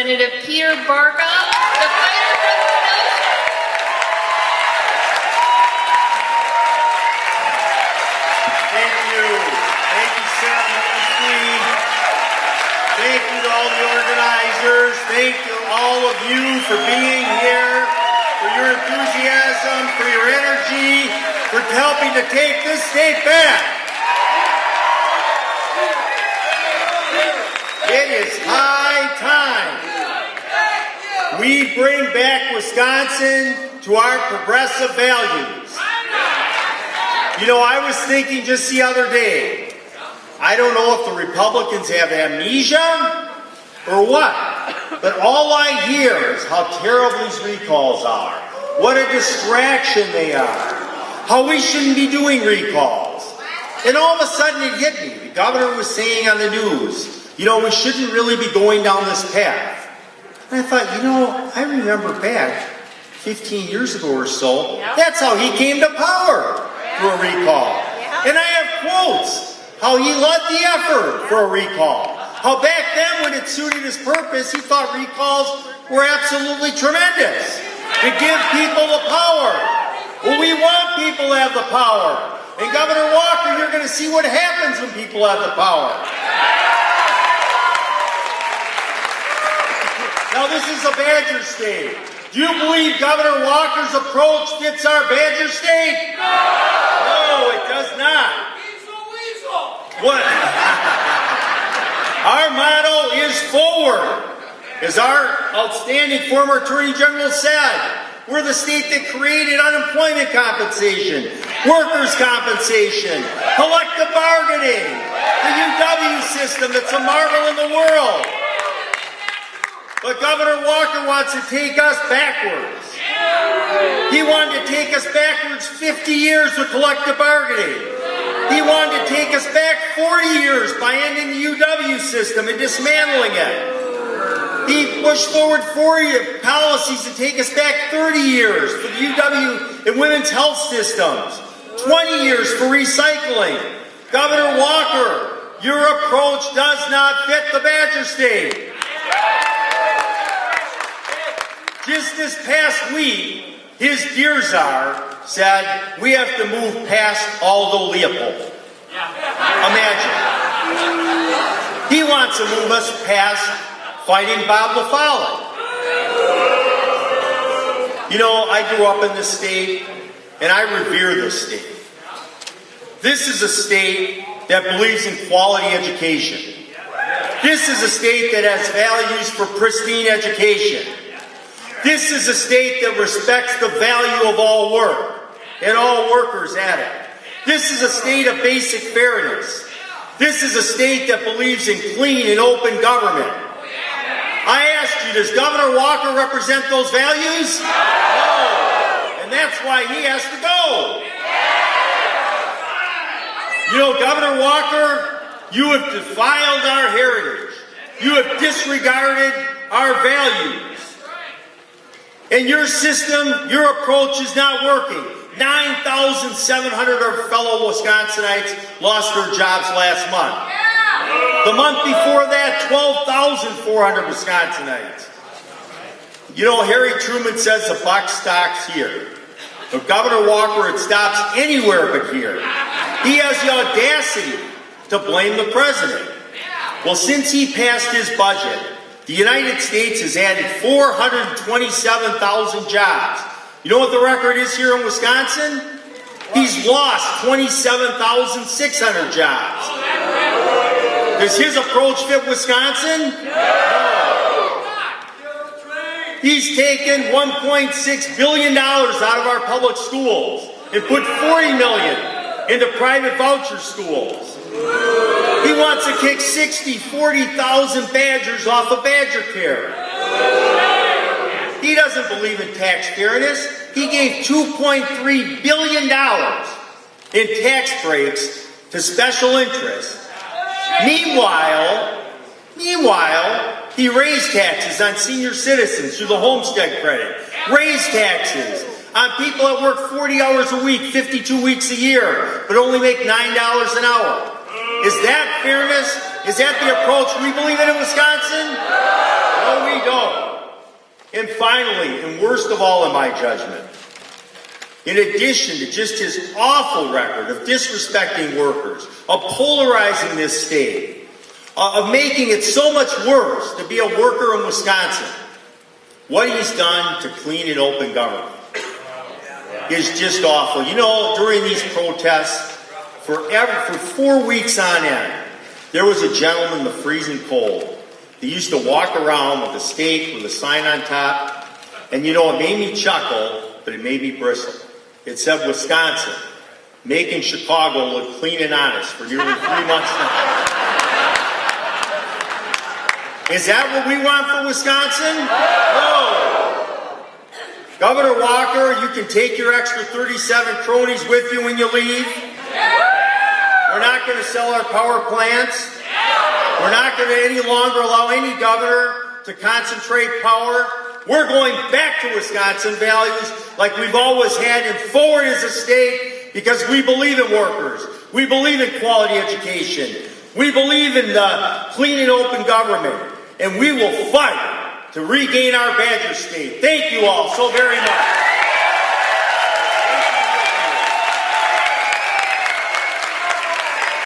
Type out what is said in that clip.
Representative Peter Barca, the fighter from the nation. Thank you. Thank you, Sarah Mosby. Thank you to all the organizers. Thank you, all of you, for being here, for your enthusiasm, for your energy, for helping to take this state back. It is high time we bring back Wisconsin to our progressive values. You know, I was thinking just the other day, I don't know if the Republicans have amnesia or what, but all I hear is how terrible these recalls are, what a distraction they are, how we shouldn't be doing recalls. And all of a sudden it hit me. The governor was saying on the news, you know, we shouldn't really be going down this path. And I thought, you know, I remember back 15 years ago or so, that's how he came to power, for a recall. And I have quotes, how he led the effort for a recall. How back then, when it suited his purpose, he thought recalls were absolutely tremendous. To give people the power. Well, we want people to have the power. And Governor Walker, you're going to see what happens when people have the power. Now, this is a Badger state. Do you believe Governor Walker's approach fits our Badger state? No, it does not. What? Our motto is forward. As our outstanding former Attorney General said, we're the state that created unemployment compensation, workers' compensation, collective bargaining, the UW system that's a marvel in the world. But Governor Walker wants to take us backwards. He wanted to take us backwards 50 years with collective bargaining. He wanted to take us back 40 years by ending the UW system and dismantling it. He pushed forward 40 policies to take us back 30 years for the UW and women's health systems, 20 years for recycling. Governor Walker, your approach does not fit the Badger state. Just this past week, his dear czar said, we have to move past Aldo Leopold. Imagine. He wants to move us past fighting Bob LaFollette. You know, I grew up in this state, and I revere this state. This is a state that believes in quality education. This is a state that has values for pristine education. This is a state that respects the value of all work and all workers at it. This is a state of basic fairness. This is a state that believes in clean and open government. I asked you, does Governor Walker represent those values? No. And that's why he has to go. You know, Governor Walker, you have defiled our heritage. You have disregarded our values. And your system, your approach is not working. 9,700 of our fellow Wisconsinites lost their jobs last month. The month before that, 12,400 Wisconsinites. You know, Harry Truman says the buck stops here. But Governor Walker, it stops anywhere but here. He has the audacity to blame the president. Well, since he passed his budget, the United States has added 427,000 jobs. You know what the record is here in Wisconsin? He's lost 27,600 jobs. Does his approach fit Wisconsin? No. He's taken $1.6 billion out of our public schools and put $40 million into private voucher schools. He wants to kick 40,000 Badgers off of Badger Care. He doesn't believe in tax fairness. He gave $2.3 billion in tax breaks to special interests. Meanwhile, he raised taxes on senior citizens through the homestead credit. Raised taxes on people that work 40 hours a week, 52 weeks a year, but only make $9 an hour. Is that fairness? Is that the approach we believe in Wisconsin? No, we don't. And finally, and worst of all in my judgment, in addition to just his awful record of disrespecting workers, of polarizing this state, of making it so much worse to be a worker in Wisconsin, what he's done to clean and open government is just awful. You know, during these protests, for 4 weeks on end, there was a gentleman in the freezing cold. He used to walk around with a stake with a sign on top, and you know, it made me chuckle, but it made me bristle. It said Wisconsin, making Chicago look clean and honest for nearly 3 months now. Is that what we want for Wisconsin? No. Governor Walker, you can take your extra 37 cronies with you when you leave. We're not going to sell our power plants. We're not going to any longer allow any governor to concentrate power. We're going back to Wisconsin values like we've always had and forward as a state because we believe in workers. We believe in quality education. We believe in clean and open government. And we will fight to regain our Badger state. Thank you all so very much.